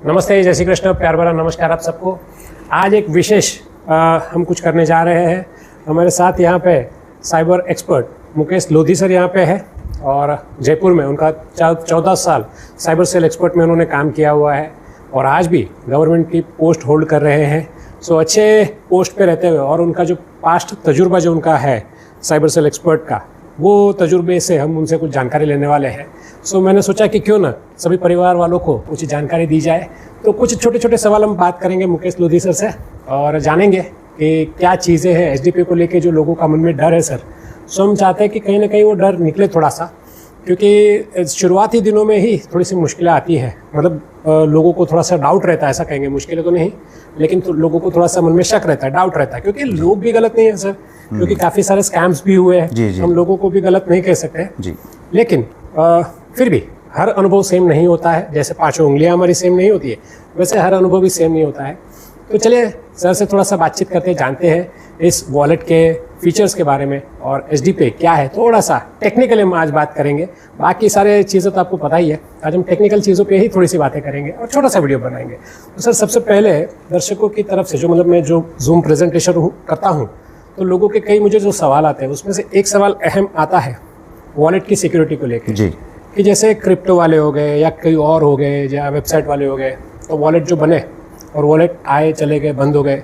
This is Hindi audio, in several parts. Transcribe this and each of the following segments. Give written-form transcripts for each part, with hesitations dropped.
नमस्ते, जय श्री कृष्ण, प्यार भरा नमस्कार आप सबको। आज एक विशेष हम कुछ करने जा रहे हैं। हमारे साथ यहाँ पे cyber expert Mukesh Lodhi sir यहाँ पे है और जयपुर में उनका 14 साल साइबर सेल एक्सपर्ट में उन्होंने काम किया हुआ है और आज भी गवर्नमेंट की पोस्ट होल्ड कर रहे हैं। सो अच्छे पोस्ट पे रहते हुए और उनका जो पास्ट तजुर्बा जो उनका है साइबर सेल एक्सपर्ट का, वो तजुर्बे से हम उनसे कुछ जानकारी लेने वाले हैं। सो मैंने सोचा कि क्यों ना सभी परिवार वालों को कुछ जानकारी दी जाए। तो कुछ छोटे छोटे सवाल हम बात करेंगे मुकेश लोधी सर से और जानेंगे कि क्या चीज़ें हैं एसडीपी को लेके जो लोगों का मन में डर है सर। सो हम चाहते हैं कि कहीं ना कहीं वो डर निकले थोड़ा सा, क्योंकि शुरुआती दिनों में ही थोड़ी सी मुश्किलें आती हैं। मतलब लोगों को थोड़ा सा डाउट रहता है, ऐसा कहेंगे, मुश्किलें तो नहीं लेकिन लोगों को थोड़ा सा मन में शक रहता है, डाउट रहता है, क्योंकि लोग भी गलत नहीं है सर, क्योंकि काफ़ी सारे स्कैम्स भी हुए हैं। हम लोगों को भी गलत नहीं कह सकते जी। लेकिन फिर भी हर अनुभव सेम नहीं होता है। जैसे 5 उंगलियां हमारी सेम नहीं होती है, वैसे हर अनुभव भी सेम नहीं होता है। तो चलिए सर से थोड़ा सा बातचीत करते हैं, जानते हैं इस वॉलेट के फीचर्स के बारे में और एसडीपी क्या है। थोड़ा सा टेक्निकली हम आज बात करेंगे, बाकी सारे चीज़ें तो आपको पता ही है। आज हम टेक्निकल चीज़ों पे ही थोड़ी सी बातें करेंगे और छोटा सा वीडियो बनाएंगे। तो सर सबसे पहले दर्शकों की तरफ से जो मैं जो जूम प्रेजेंटेशन करता हूँ तो लोगों के कई मुझे जो सवाल आते हैं उसमें से एक सवाल अहम आता है वॉलेट की सिक्योरिटी को लेकर जी, कि जैसे क्रिप्टो वाले हो गए या कोई और हो गए या वेबसाइट वाले हो गए, तो वॉलेट जो बने और वॉलेट आए चले गए, बंद हो गए,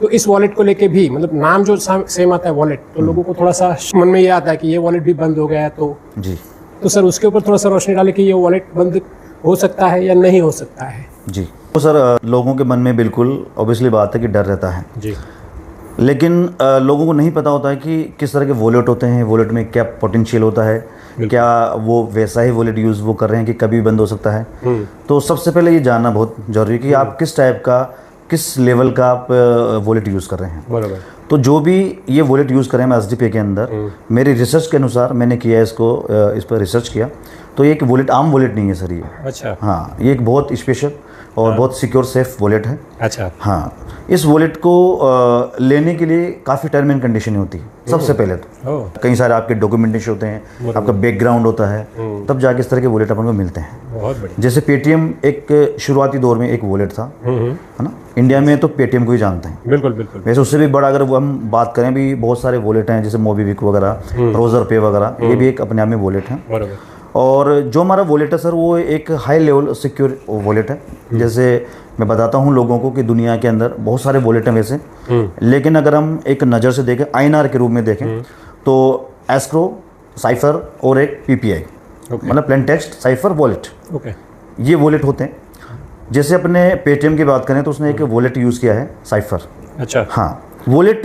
तो इस वॉलेट को लेके भी नाम जो सेम आता है वॉलेट, तो लोगों को थोड़ा सा मन में ये आता है कि ये वॉलेट भी बंद हो गया है। तो जी, तो सर उसके ऊपर थोड़ा सा रोशनी डाले कि ये वॉलेट बंद हो सकता है या नहीं हो सकता है जी। तो सर लोगों के मन में बिल्कुल ऑब्वियसली बात है कि डर रहता है जी, लेकिन लोगों को नहीं पता होता है कि किस तरह के वॉलेट होते हैं, वॉलेट में क्या पोटेंशियल होता है, क्या वो वैसा ही वॉलेट यूज़ वो कर रहे हैं कि कभी बंद हो सकता है। तो सबसे पहले ये जानना बहुत ज़रूरी है कि आप किस टाइप का, किस लेवल का आप वॉलेट यूज़ कर रहे हैं। बराबर। तो जो भी ये वॉलेट यूज़ कर रहे हैं एसडीपी के अंदर, मेरी रिसर्च के अनुसार मैंने किया इसको, इस पर रिसर्च किया, तो ये एक वॉलेट आम वॉलेट नहीं है सर ये। अच्छा। हाँ, ये एक बहुत स्पेशल और बहुत सिक्योर सेफ वॉलेट है। अच्छा। हाँ, इस वॉलेट को लेने के लिए काफ़ी टर्म एंड कंडीशन होती है। सबसे पहले तो कई सारे आपके डॉक्यूमेंटेशन होते हैं, आपका बैकग्राउंड होता है, तब जाके इस तरह के वॉलेट अपन को मिलते हैं। बहुत बढ़िया। जैसे पेटीएम एक शुरुआती दौर में एक वॉलेट था, है ना, इंडिया में तो पेटीएम को ही जानते हैं। बिल्कुल बिल्कुल। वैसे उससे भी बड़ा अगर वो हम बात करें, भी बहुत सारे वॉलेट हैं, जैसे मोबीक्विक वगैरह, रोजर पे वगैरह, ये भी एक अपने आप में वॉलेट है। और जो हमारा वॉलेट है सर, वो एक हाई लेवल सिक्योर वॉलेट है। जैसे मैं बताता हूँ लोगों को कि दुनिया के अंदर बहुत सारे वॉलेट हैं वैसे, लेकिन अगर हम एक नज़र से देखें, आईएनआर के रूप में देखें, तो एस्क्रो, साइफर और एक पीपीआई, मतलब प्लेन टेक्स्ट साइफर वॉलेट, ये वॉलेट होते हैं। जैसे अपने पेटीएम की बात करें तो उसने एक वॉलेट यूज़ किया है, साइफर। अच्छा। हाँ, वॉलेट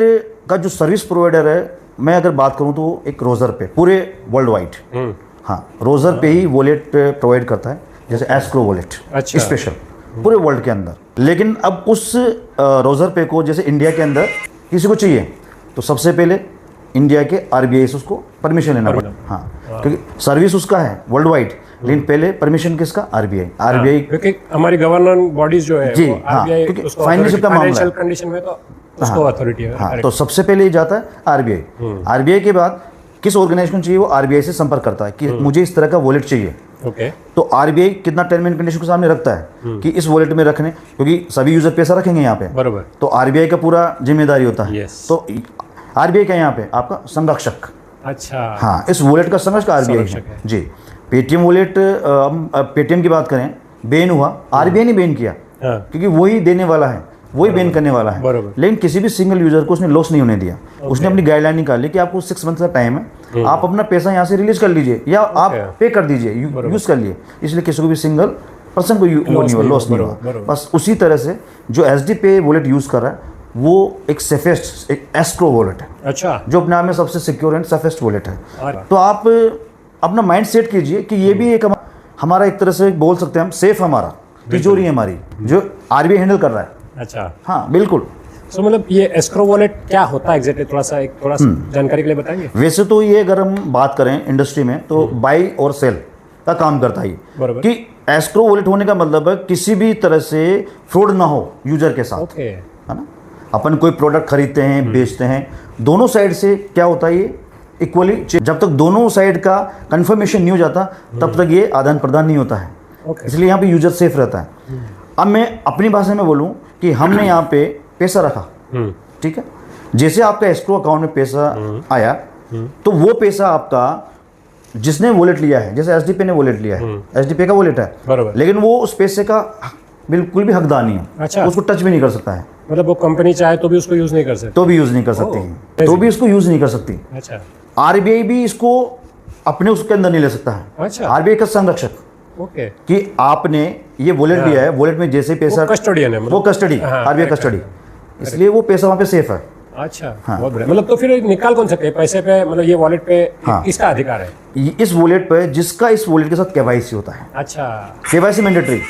का जो सर्विस प्रोवाइडर है, मैं अगर बात करूँ तो एक रोजर पे पूरे वर्ल्ड वाइड, हाँ, रोजर पे ही वॉलेट प्रोवाइड करता है, जैसे एस्क्रो वॉलेट। अच्छा। स्पेशल पूरे वर्ल्ड के अंदर। लेकिन अब उस रोजर पे को जैसे इंडिया के अंदर किसी को चाहिए तो सबसे पहले इंडिया के आरबीआई से उसको परमिशन लेना पड़ेगा। हाँ, क्योंकि सर्विस उसका है वर्ल्ड वाइड, लेकिन पहले परमिशन किसका? आरबीआई, क्योंकि हमारी गवर्निंग बॉडीज जो है जी, हाँ, क्योंकि फाइनेंशियल का मामला है, कंडीशन में तो उसको अथॉरिटी है। हाँ, तो सबसे पहले ये जाता है आरबीआई। आरबीआई के बाद किस ऑर्गेनाइजेशन चाहिए, वो आरबीआई से संपर्क करता है कि मुझे इस तरह का वॉलेट चाहिए। ओके। तो आरबीआई कितना टर्म एंड कंडीशन के सामने रखता है कि इस वॉलेट में रखने, क्योंकि सभी यूजर पैसा रखेंगे यहाँ पे, बराबर, तो आरबीआई का पूरा जिम्मेदारी होता है। तो आरबीआई का यहाँ पे आपका संरक्षक। अच्छा। हाँ, इस वॉलेट का संरक्षक आरबीआई है जी। पेटीएम वॉलेट, पेटीएम की बात करें, बैन हुआ, आरबीआई ने बैन किया क्योंकि वही देने वाला है, वही बैन करने वाला है, लेकिन किसी भी सिंगल यूजर को उसने लॉस नहीं होने दिया। उसने अपनी गाइडलाइन निकाली कि आपको 6 मंथ का टाइम है, आप अपना पैसा यहाँ से रिलीज कर लीजिए या आप पे कर दीजिए, यूज कर लिए, इसलिए किसी को भी सिंगल पर्सन को लॉस नहीं हुआ। बस उसी तरह से जो एसडीपी वॉलेट यूज कर रहा है वो एक सेफेस्ट, एक एस्क्रो वॉलेट है। अच्छा। जो अपने आप में सबसे सिक्योर एंड सेफेस्ट वॉलेट है। तो आप अपना माइंड सेट कीजिए कि ये भी एक हमारा एक तरह से बोल सकते हैं हम सेफ, हमारा तिजोरी है हमारी, जो आरबीआई हैंडल कर रहा है। अच्छा। हाँ, बिल्कुल। सो मतलब ये एस्क्रो वॉलेट क्या होता है एग्जैक्टली, थोड़ा सा जानकारी के लिए बताएंगे? वैसे तो ये अगर हम बात करें इंडस्ट्री में तो बाई और सेल का काम करता है कि एस्क्रो वॉलेट होने का मतलब है किसी भी तरह से फ्रॉड ना हो यूजर के साथ, है ना। अपन कोई प्रोडक्ट खरीदते हैं, बेचते हैं, दोनों साइड से क्या होता है, ये इक्वली, जब तक दोनों साइड का कंफर्मेशन नहीं हो जाता तब तक ये आदान प्रदान नहीं होता है। इसलिए यहाँ पे यूजर सेफ रहता है। अब मैं अपनी भाषा में बोलूँ कि हमने यहाँ पे पैसा रखा, ठीक है, जैसे आपका एस्क्रो अकाउंट में पैसा आया तो वो पैसा आपका जिसने वॉलेट लिया है, जैसे एसडीपी ने वॉलेट लिया है, एसडीपी का वॉलेट है, बराबर, लेकिन वो उस पैसे का बिल्कुल भी हकदार नहीं है। अच्छा, उसको टच भी नहीं कर सकता है। मतलब वो कंपनी चाहे तो भी उसको यूज नहीं कर सकती, तो भी यूज नहीं कर सकती है, तो भी इसको यूज नहीं कर सकती। अच्छा, आरबीआई भी इसको अपने उसके अंदर नहीं ले सकता है। अच्छा, आरबीआई का संरक्षक, ओके, कि आपने ये वॉलेट लिया है, वॉलेट में जैसे पैसा, कस्टोडियन है, वो कस्टडी, आरबीआई कस्टडी, इसलिए वो पैसा वहाँ पे सेफ है। अच्छा, बहुत बढ़िया। मतलब तो फिर निकाल कौन सकते हैं पैसे पे, मतलब ये वॉलेट पे किसका अधिकार है? इस वॉलेट पे जिसका इस वॉलेट के साथ केवाईसी होता है। अच्छा, केवाईसी मैंडेटरी,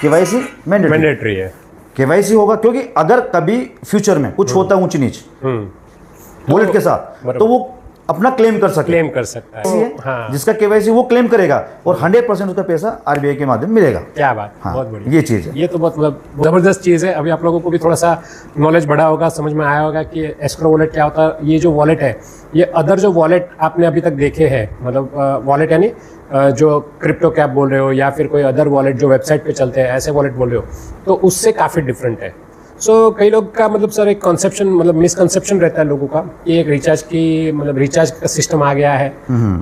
केवाईसी मैंडेटरी है, केवाईसी होगा, क्योंकि अगर कभी फ्यूचर में कुछ होता है ऊंच नीच वॉलेट के साथ, तो वो अपना क्लेम कर सकता है। जिसका केवाईसी वो क्लेम करेगा और 100% उसका पैसा आरबीआई के माध्यम मिलेगा। क्या बात, बहुत बढ़िया, ये चीज़ है। ये तो बहुत मतलब जबरदस्त चीज़ है। अभी आप लोगों को भी थोड़ा सा नॉलेज बढ़ा होगा, समझ में आया होगा कि एस्क्रो वॉलेट क्या होता है। ये जो वॉलेट है, ये अदर जो वॉलेट आपने अभी तक देखे हैं, मतलब वॉलेट यानी जो क्रिप्टो कैप बोल रहे हो या फिर कोई अदर वॉलेट जो वेबसाइट पे चलते हैं, ऐसे वॉलेट बोल रहे हो, तो उससे काफ़ी डिफरेंट है। कई लोग का मतलब सर एक कॉन्सेप्शन, मतलब मिसकंसेप्शन रहता है लोगों का कि एक रिचार्ज की, मतलब रिचार्ज का सिस्टम आ गया है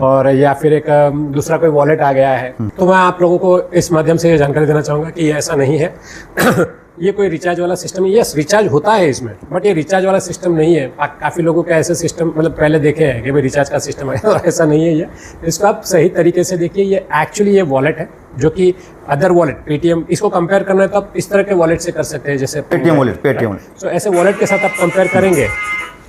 और या फिर एक दूसरा कोई वॉलेट आ गया है। तो मैं आप लोगों को इस माध्यम से जानकारी देना चाहूँगा कि ऐसा नहीं है। ये कोई रिचार्ज वाला सिस्टम है। यस, रिचार्ज होता है इसमें, बट ये रिचार्ज वाला सिस्टम नहीं है। काफ़ी लोगों के ऐसे सिस्टम मतलब पहले देखे हैं कि भाई रिचार्ज का सिस्टम है, और ऐसा नहीं है ये। इसको आप सही तरीके से देखिए, ये एक्चुअली ये वॉलेट है जो कि अदर वॉलेट, पेटीएम, इसको कंपेयर करना है तो आप इस तरह के वॉलेट से कर सकते हैं, जैसे पेटीएम वॉलेट। ऐसे वॉलेट के साथ आप कंपेयर करेंगे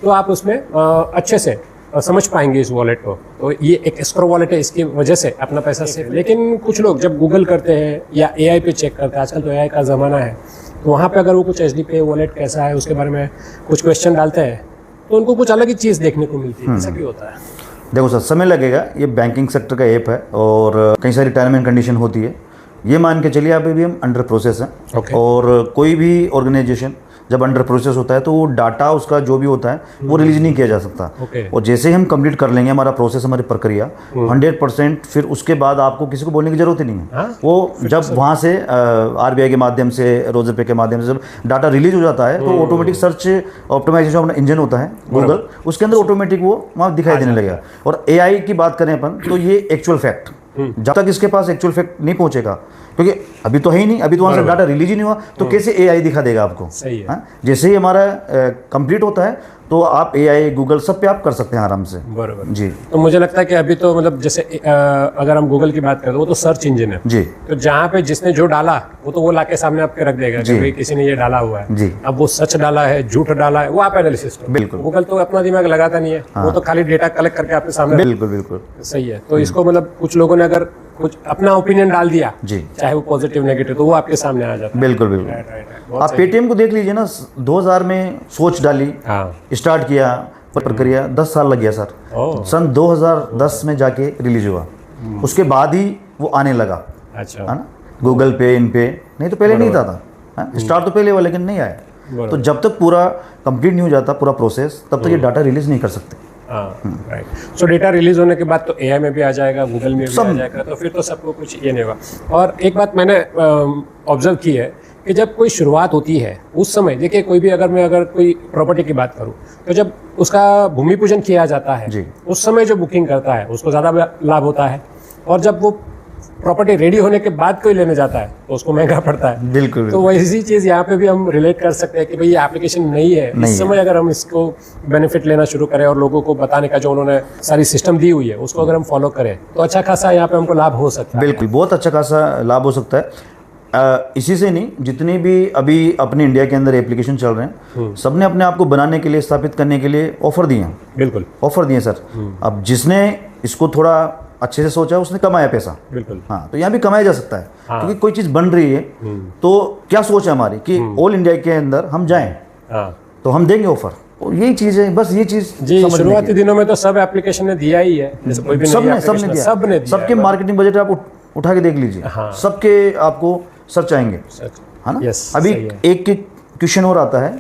तो आप उसमें अच्छे से समझ पाएंगे इस वॉलेट को। तो ये एक एस्क्रो वॉलेट है, इसकी वजह से अपना पैसा सेव। लेकिन कुछ लोग जब गूगल करते हैं या एआई पे चेक करते हैं, आजकल तो एआई का ज़माना है, तो वहाँ पे अगर वो कुछ एचडीपी वॉलेट कैसा है उसके बारे में कुछ क्वेश्चन डालते हैं तो उनको कुछ अलग ही चीज़ देखने को मिलती है। ऐसा क्यों होता है? देखो सर, समय लगेगा। ये बैंकिंग सेक्टर का ऐप है और कई सारी टर्म एंड कंडीशन होती है। ये मान के चलिए अभी भी हम अंडर प्रोसेस हैं। और कोई भी ऑर्गेनाइजेशन जब अंडर प्रोसेस होता है तो वो डाटा उसका जो भी होता है वो रिलीज नहीं किया जा सकता। और जैसे ही हम कंप्लीट कर लेंगे हमारा प्रोसेस, हमारी प्रक्रिया 100%, फिर उसके बाद आपको किसी को बोलने की जरूरत ही नहीं है। वो जब वहाँ से आरबीआई के माध्यम से, रोजरपे के माध्यम से जब डाटा रिलीज हो जाता है तो ऑटोमेटिक सर्च ऑप्टिमाइजेशन अपना इंजन होता है गूगल, उसके अंदर ऑटोमेटिक वो वहाँ दिखाई देने लगेगा। और एआई की बात करें अपन तो ये एक्चुअल फैक्ट, जब तक इसके पास एक्चुअल फैक्ट नहीं पहुंचेगा, क्योंकि अभी तो है ही नहीं, अभी तो वहाँ से डाटा रिलीज ही नहीं हुआ, तो कैसे एआई दिखा देगा आपको? सही है। जैसे ही हमारा कंप्लीट होता है तो आप एआई, गूगल सब पे आप कर सकते हैं आराम से। बराबर जी। तो मुझे लगता है कि अभी तो मतलब जैसे अगर हम गूगल की बात करें तो वो तो सर्च इंजन है जी। तो जहाँ पे जिसने जो डाला वो तो वो लाके सामने आपके रख देगा कि भाई किसी ने ये डाला हुआ है जी। अब वो सच डाला है, झूठ डाला है, वो आप एनालिसिस करो। बिल्कुल, गूगल तो अपना दिमाग लगाता नहीं है, वो तो खाली डेटा कलेक्ट करके आपके सामने। बिल्कुल बिल्कुल सही है। तो इसको मतलब कुछ लोगों ने अगर कुछ अपना ओपिनियन डाल दिया जी, चाहे वो पॉजिटिव नेगेटिव, तो वो आपके सामने आ जाता है। बिल्कुल बिल्कुल। आप पेटीएम को देख लीजिए ना, 2000 में सोच डाली, स्टार्ट किया, प्रक्रिया 10 साल लग गया सर। सन 2010 में जाके रिलीज हुआ, उसके बाद ही वो आने लगा। अच्छा, है ना, गूगल पे, इन पे, नहीं तो पहले नहीं था। स्टार्ट तो पहले हुआ लेकिन नहीं आया। तो जब तक पूरा कंप्लीट नहीं हो जाता पूरा प्रोसेस, तब तक ये डाटा रिलीज नहीं कर सकते। राइट। सो डेटा रिलीज होने के बाद तो एआई में भी आ जाएगा, गूगल में भी आ जाएगा, तो फिर तो सबको कुछ ये नहीं होगा। और एक बात मैंने ऑब्जर्व की है कि जब कोई शुरुआत होती है उस समय, देखिए कोई भी अगर कोई प्रॉपर्टी की बात करूं तो जब उसका भूमि पूजन किया जाता है उस समय जो बुकिंग करता है उसको ज़्यादा लाभ होता है, और जब वो प्रॉपर्टी रेडी होने के बाद कोई लेने जाता है तो उसको महंगा पड़ता है। बिल्कुल। तो वैसी चीज़ यहाँ पे भी हम रिलेट कर सकते हैं कि भाई ये एप्लीकेशन नहीं है, इस समय अगर हम इसको बेनिफिट लेना शुरू करें और लोगों को बताने का जो उन्होंने सारी सिस्टम दी हुई है उसको अगर हम फॉलो करें तो अच्छा खासा यहाँ पे हमको लाभ हो सकता है। बिल्कुल, बहुत अच्छा खासा लाभ हो सकता है। इसी से नहीं, जितनी भी अभी अपने इंडिया के अंदर एप्लीकेशन चल रहे हैं, सबने अपने आप को बनाने के लिए, स्थापित करने के लिए ऑफर दिए हैं। बिल्कुल, ऑफर दिए सर। अब जिसने इसको थोड़ा अच्छे से सोचा उसने कमाया पैसा। बिल्कुल। हाँ, तो यहाँ भी कमाया जा सकता है। क्योंकि कोई चीज़ बन रही है तो क्या सोच है हमारी कि ऑल इंडिया के अंदर हम जाएं, तो हम देंगे ऑफर। और यही चीज़ है, बस ये चीज़ जी। शुरुआती दिनों में तो सब एप्लीकेशन ने दिया ही है, जैसे कोई भी सबने दिया। सबके मार्केटिंग बजट आप उठा के देख लीजिए, सबके आपको सर्च आएंगे, है ना। अभी एक क्वेश्चन और आता है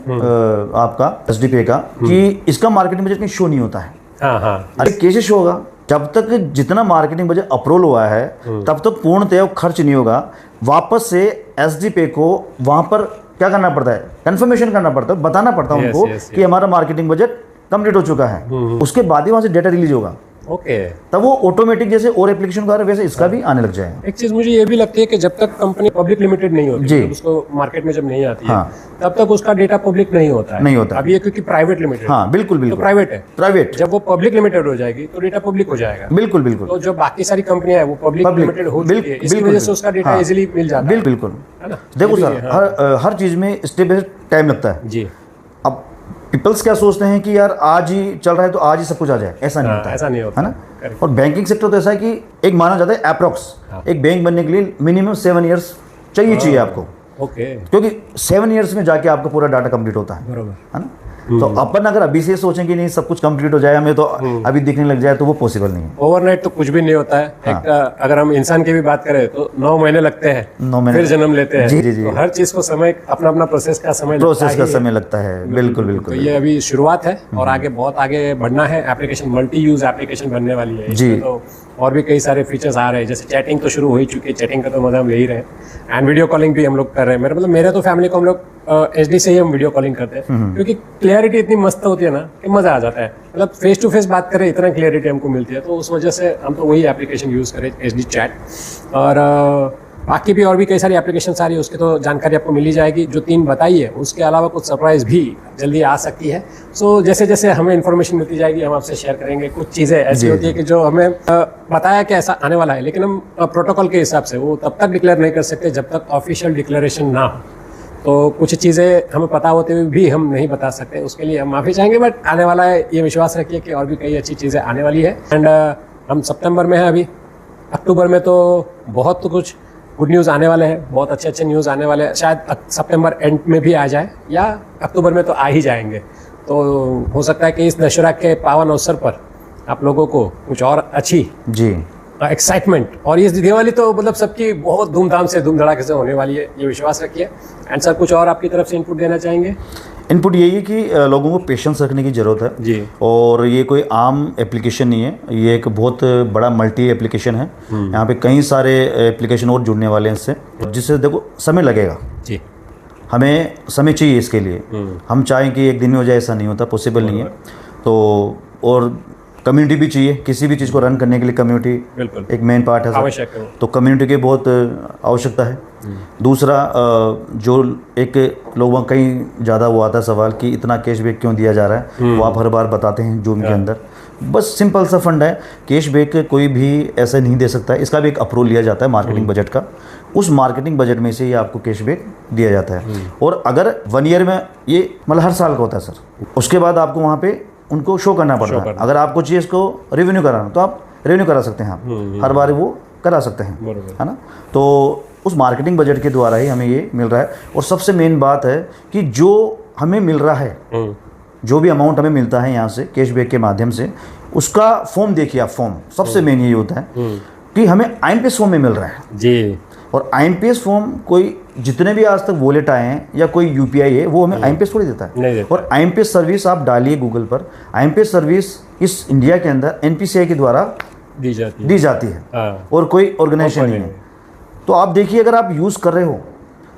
आपका एसडीपी का कि इसका मार्केटिंग बजट कहीं शो नहीं होता है। अरे कैसे शो होगा? जब तक जितना मार्केटिंग बजट अप्रूवल हुआ है तब तक पूर्णतः खर्च नहीं होगा। वापस से एसडी पे को वहां पर क्या करना पड़ता है, कंफर्मेशन करना पड़ता है, बताना पड़ता है उनको कि हमारा मार्केटिंग बजट कंप्लीट हो चुका है। उसके बाद ही वहां से डेटा रिलीज होगा। ओके, तब वो ऑटोमेटिक जैसे और एप्लीकेशन का वैसे इसका भी आने लग जाएगा। एक चीज मुझे ये भी लगती है कि जब तक कंपनी पब्लिक लिमिटेड नहीं होती है, उसको मार्केट में जब नहीं आती है, तब तक उसका डेटा पब्लिक नहीं होता है। नहीं होता अब ये क्योंकि प्राइवेट लिमिटेड, हाँ बिल्कुल बिल्कुल तो प्राइवेट है, प्राइवेट। जब वो पब्लिक लिमिटेड हो जाएगी तो डेटा पब्लिक हो जाएगा। बिल्कुल बिल्कुल। तो जो बाकी सारी कंपनियां है वो पब्लिक लिमिटेड हो चुकी है, इसकी वजह से उसका डेटा इजीली मिल जाता है। बिल्कुल। देखो सर, हर चीज में स्टेप बाय स्टेप टाइम लगता है जी। अब पीपल्स क्या सोचते हैं कि यार आज ही चल रहा है तो आज ही सब कुछ आ जाए, ऐसा नहीं होता, ऐसा नहीं होता है ना। और बैंकिंग सेक्टर तो ऐसा है कि एक माना जाता है अप्रॉक्स एक बैंक बनने के लिए मिनिमम 7 ईयर्स चाहिए आपको। ओके, क्योंकि 7 ईयर्स में जाके आपका पूरा डाटा कंप्लीट होता है, बरोबर, है ना। तो अपन अगर अभी से सोचें कि नहीं सब कुछ कंप्लीट हो जाए हमें तो अभी दिखने लग जाए, तो वो पॉसिबल नहीं है। ओवरनाइट तो कुछ भी नहीं होता है। एक अगर हम इंसान की भी बात करें तो 9 महीने लगते हैं, 9 महीने फिर जन्म लेते हैं। जी जी जी। तो हर चीज को समय अपना अपना प्रोसेस का समय लगता है। बिल्कुल बिल्कुल। तो ये अभी शुरुआत है और आगे बहुत आगे बढ़ना है। एप्लीकेशन मल्टी यूज एप्लीकेशन बनने वाली है जी। तो और भी कई सारे फीचर्स आ रहे हैं, जैसे चैटिंग तो शुरू हो ही चुकी है, चैटिंग का तो मजा हम ले ही रहे हैं, एंड वीडियो कॉलिंग भी हम लोग कर रहे हैं। मेरे तो फैमिली को हम लोग एचडी से ही हम वीडियो कॉलिंग करते हैं, क्योंकि क्लियरिटी इतनी मस्त होती है ना कि मजा आ जाता है। मतलब फेस टू फेस बात करें इतना क्लियरिटी हमको मिलती है, तो उस वजह से हम तो वही एप्लीकेशन यूज़ करें, एचडी चैट। और बाकी भी और भी कई सारी एप्लीकेशन सारी, उसकी तो जानकारी आपको मिल ही जाएगी। जो 3 बताई है उसके अलावा कुछ सरप्राइज भी जल्दी आ सकती है। सो जैसे जैसे हमें इन्फॉर्मेशन मिलती जाएगी हम आपसे शेयर करेंगे। कुछ चीज़ें ऐसी होती है कि जो हमें बताया कि ऐसा आने वाला है, लेकिन हम प्रोटोकॉल के हिसाब से वो तब तक डिक्लेयर नहीं कर सकते जब तक ऑफिशियल डिक्लेरेशन ना हो। तो कुछ चीज़ें हमें पता होते हुए भी हम नहीं बता सकते, उसके लिए हम माफ़ी चाहेंगे। बट आने वाला है, ये विश्वास रखिए कि और भी कई अच्छी चीज़ें आने वाली है। एंड हम सितंबर में हैं अभी, अक्टूबर में तो बहुत कुछ गुड न्यूज़ आने वाले हैं, बहुत अच्छे अच्छे न्यूज़ आने वाले हैं। शायद सितंबर एंड में भी आ जाए या अक्टूबर में तो आ ही जाएंगे। तो हो सकता है कि इस दशहरा के पावन अवसर पर आप लोगों को कुछ और अच्छी जी एक्साइटमेंट, और ये दिवाली तो मतलब सबकी बहुत धूमधाम से धूम धड़ाके से होने वाली है, ये विश्वास रखिए। एंड सर कुछ और आपकी तरफ से इनपुट देना चाहेंगे? इनपुट यही है कि लोगों को पेशेंस रखने की ज़रूरत है जी। और ये कोई आम एप्लीकेशन नहीं है, ये एक बहुत बड़ा मल्टी एप्लीकेशन है। यहाँ पे कई सारे एप्लीकेशन और जुड़ने वाले हैं इससे, जिससे देखो समय लगेगा जी, हमें समय चाहिए इसके लिए। हम चाहें कि एक दिन में हो जाए ऐसा नहीं होता, पॉसिबल नहीं है। तो और कम्युनिटी भी चाहिए, किसी भी चीज़ को रन करने के लिए कम्युनिटी एक मेन पार्ट है, आवश्यक है। तो कम्युनिटी की बहुत आवश्यकता है। दूसरा जो एक लोगों कहीं ज़्यादा वो आता है सवाल कि इतना कैशबैक क्यों दिया जा रहा है, वो आप हर बार बताते हैं जूम के अंदर। बस सिंपल सा फंड है, कैशबैक कोई भी ऐसे नहीं दे सकता है, इसका भी एक अप्रूवल लिया जाता है मार्केटिंग बजट का। उस मार्केटिंग बजट में से ही आपको कैशबैक दिया जाता है। और अगर 1 ईयर में ये मतलब हर साल का होता है सर, उसके बाद आपको वहाँ पे उनको शो करना पड़ता है। अगर आपको चाहिए इसको रेवेन्यू कराना तो आप रेवेन्यू करा सकते हैं, आप हर बार वो करा सकते हैं, है ना। तो उस मार्केटिंग बजट के द्वारा ही हमें ये मिल रहा है। और सबसे मेन बात है कि जो हमें मिल रहा है, जो भी अमाउंट हमें मिलता है यहाँ से कैशबैक के माध्यम से, उसका फॉर्म देखिए आप। फॉर्म सबसे मेन यही होता है कि हमें IMPS फॉर्म में मिल रहा है जी। और IMPS फॉर्म कोई जितने भी आज तक वॉलेट आए हैं या कोई UPI है वो हमें IMPS थोड़ी देता है। और IMPS सर्विस आप डालिए गूगल पर, IMPS सर्विस इस इंडिया के अंदर NPCI के द्वारा दी जाती है और कोई ऑर्गेनाइजेशन नहीं है। तो आप देखिए अगर आप यूज़ कर रहे हो,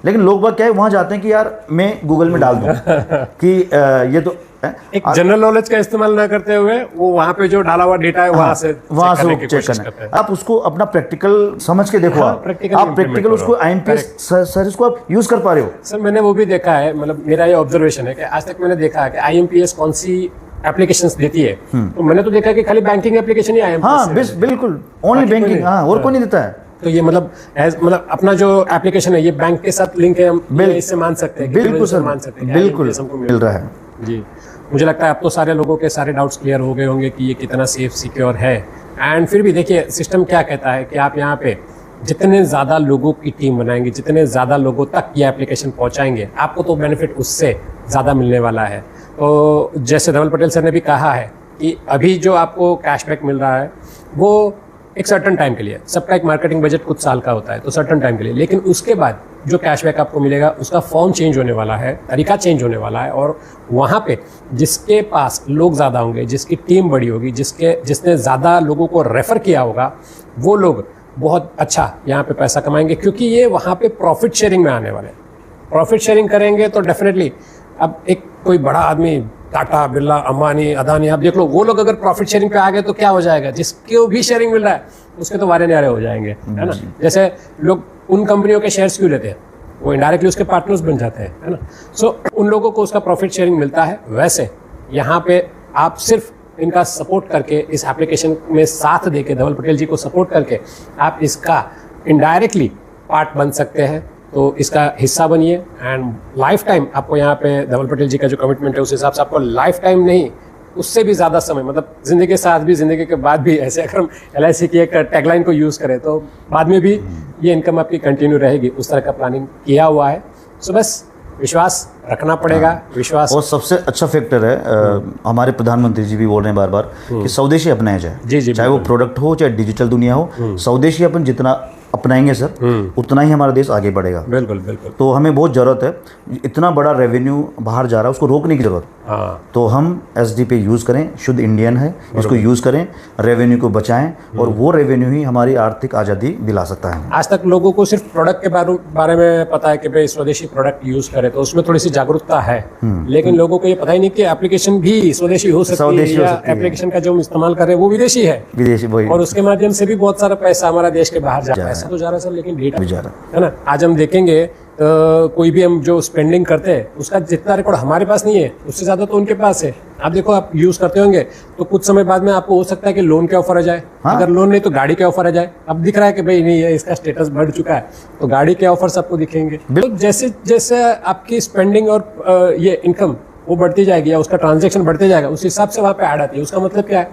लेकिन लोग बाग क्या है वहाँ जाते हैं कि यार मैं गूगल में डाल दूँ कि ये तो एक जनरल नॉलेज का इस्तेमाल ना करते हुए वो वहाँ पे जो डाला हुआ डेटा है वहाँ से चेक करना है। आप उसको अपना प्रैक्टिकल समझ के देखो। आप प्रैक्टिकल उसको IMPS सर्विस को आप यूज कर पा रहे हो। सर मैंने वो भी देखा है, मतलब मेरा ये ऑब्जर्वेशन है कि आज तक मैंने देखा है कि IMPS कौन सी एप्लीकेशंस देती है, तो मैंने तो देखा कि खाली बैंकिंग एप्लीकेशन ही IMPS। हाँ बिल्कुल, ओनली बैंकिंग, हाँ और कोई नहीं देता है। तो ये मतलब अपना जो एप्लीकेशन है ये बैंक के साथ लिंक है, हम इससे मान सकते हैं। बिल्कुल सर, मान सकते हैं, बिल्कुल मिल रहा है जी। मुझे लगता है अब तो सारे लोगों के सारे डाउट्स क्लियर हो गए होंगे कि ये कितना सेफ सिक्योर है। एंड फिर भी देखिए सिस्टम क्या कहता है कि आप यहाँ पे जितने ज़्यादा लोगों की टीम बनाएंगे, जितने ज़्यादा लोगों तक ये एप्लीकेशन पहुँचाएंगे, आपको तो बेनिफिट उससे ज़्यादा मिलने वाला है। तो जैसे धवल पटेल सर ने भी कहा है कि अभी जो आपको कैशबैक मिल रहा है वो एक सर्टन टाइम के लिए, सबका एक मार्केटिंग बजट कुछ साल का होता है, तो सर्टन टाइम के लिए। लेकिन उसके बाद जो कैशबैक आपको मिलेगा उसका फॉर्म चेंज होने वाला है, तरीका चेंज होने वाला है, और वहाँ पे जिसके पास लोग ज़्यादा होंगे, जिसकी टीम बड़ी होगी, जिसने ज़्यादा लोगों को रेफ़र किया होगा, वो लोग बहुत अच्छा यहाँ पे पैसा कमाएंगे, क्योंकि ये वहाँ पे प्रॉफिट शेयरिंग में आने वाले हैं। प्रॉफिट शेयरिंग करेंगे तो डेफिनेटली अब एक कोई बड़ा आदमी, टाटा, बिरला, अंबानी, अदानी, आप देख लो, वो लोग अगर प्रॉफिट शेयरिंग पे आ गए तो क्या हो जाएगा, जिसको भी शेयरिंग मिल रहा है उसके तो वारे न्यारे हो जाएंगे, है ना। जैसे लोग उन कंपनियों के शेयर्स क्यों लेते हैं, वो इनडायरेक्टली उसके पार्टनर्स बन जाते हैं, है ना। सो उन लोगों को उसका प्रॉफिट शेयरिंग मिलता है। वैसे यहाँ पे आप सिर्फ इनका सपोर्ट करके, इस एप्लीकेशन में साथ देके, धवल पटेल जी को सपोर्ट करके आप इसका इनडायरेक्टली पार्ट बन सकते हैं, तो इसका हिस्सा बनिए। एंड लाइफ टाइम आपको यहाँ पे धवल पटेल जी का जो कमिटमेंट है उस हिसाब से आपको लाइफ टाइम नहीं, उससे भी ज़्यादा समय, मतलब ज़िंदगी के साथ भी, ज़िंदगी के बाद भी, ऐसे अगर हम LIC की एक टैगलाइन को यूज़ करें तो बाद में भी ये इनकम आपकी कंटिन्यू रहेगी, उस तरह का प्लानिंग किया हुआ है। सो बस विश्वास रखना पड़ेगा, विश्वास। और सबसे अच्छा फैक्टर है, हमारे प्रधानमंत्री जी भी बोल रहे हैं बार बार कि स्वदेशी अपनाया जाए। जी, चाहे वो प्रोडक्ट हो, चाहे डिजिटल दुनिया हो, स्वदेशी अपन जितना अपनाएंगे सर, उतना ही हमारा देश आगे बढ़ेगा। बिल्कुल बिल्कुल। तो हमें बहुत ज़रूरत है, इतना बड़ा रेवेन्यू बाहर जा रहा है, उसको रोकने की ज़रूरत। हाँ, तो हम SDP यूज़ करें, शुद्ध इंडियन है, इसको यूज़ करें, रेवेन्यू को बचाएं, और वो रेवेन्यू ही हमारी आर्थिक आज़ादी दिला सकता है। आज तक लोगों को सिर्फ प्रोडक्ट के बारे में पता है कि भाई स्वदेशी प्रोडक्ट यूज़ करें, तो उसमें थोड़ी सी जागरूकता है, लेकिन लोगों को ये पता ही नहीं कि एप्लीकेशन भी स्वदेशी हो सकती है, या एप्लीकेशन का जो हम इस्तेमाल कर रहे हैं वो विदेशी है, वही, और उसके माध्यम से भी बहुत सारा पैसा हमारा देश के बाहर जा रहा है। पैसा तो जा रहा है सर, लेकिन डेटा भी जा रहा है ना। आज हम देखेंगे तो कोई भी हम जो स्पेंडिंग करते हैं उसका जितना रिकॉर्ड हमारे पास नहीं है, उससे ज़्यादा तो उनके पास है। आप देखो, आप यूज़ करते होंगे तो कुछ समय बाद में आपको हो सकता है कि लोन के ऑफर आ जाए। हाँ? अगर लोन नहीं तो गाड़ी के ऑफर आ जाए। अब दिख रहा है कि भाई नहीं है, इसका स्टेटस बढ़ चुका है, तो गाड़ी के ऑफर्स आपको दिखेंगे। तो जैसे जैसे आपकी स्पेंडिंग और ये इनकम वो बढ़ती जाएगी, या उसका ट्रांजेक्शन बढ़ते जाएगा, उस हिसाब से वहाँ पे ऐड आती है। उसका मतलब क्या है,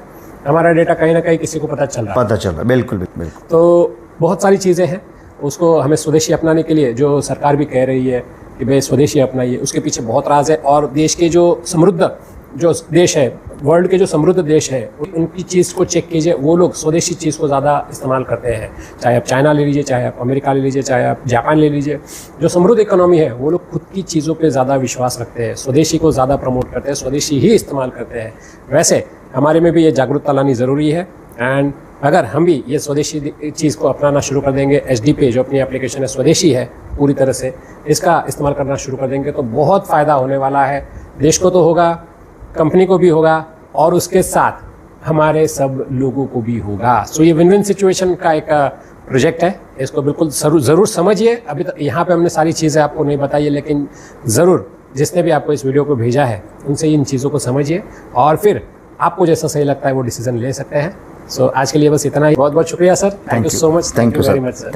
हमारा डेटा कहीं ना कहीं किसी को पता चल रहा है। बिल्कुल। तो बहुत सारी चीज़ें हैं, उसको हमें स्वदेशी अपनाने के लिए जो सरकार भी कह रही है कि भाई स्वदेशी अपनाइए, उसके पीछे बहुत राज है। और देश के जो समृद्ध जो देश है, वर्ल्ड के जो समृद्ध देश है, उनकी चीज़ को चेक कीजिए, वो लोग स्वदेशी चीज़ को ज़्यादा इस्तेमाल करते हैं। चाहे आप चाइना ले लीजिए, चाहे आप अमेरिका ले लीजिए, चाहे आप जापान ले लीजिए, जो समृद्ध इकोनॉमी है वो लोग खुद की चीज़ों पे ज़्यादा विश्वास रखते हैं, स्वदेशी को ज़्यादा प्रमोट करते हैं, स्वदेशी ही इस्तेमाल करते हैं। वैसे हमारे में भी ये जागरूकता लानी ज़रूरी है। एंड अगर हम भी ये स्वदेशी चीज़ को अपनाना शुरू कर देंगे, SDP जो अपनी एप्लीकेशन है स्वदेशी है पूरी तरह से, इसका इस्तेमाल करना शुरू कर देंगे तो बहुत फ़ायदा होने वाला है। देश को तो होगा, कंपनी को भी होगा, और उसके साथ हमारे सब लोगों को भी होगा। सो ये विन विन सिचुएशन का एक प्रोजेक्ट है, इसको बिल्कुल ज़रूर समझिए। अभी तक यहाँ पे हमने सारी चीज़ें आपको नहीं बताई है, लेकिन ज़रूर जिसने भी आपको इस वीडियो को भेजा है उनसे इन चीज़ों को समझिए, और फिर आपको जैसा सही लगता है वो डिसीजन ले सकते हैं। सो आज के लिए बस इतना ही। बहुत बहुत शुक्रिया sir, thank you so much, thank you very much sir.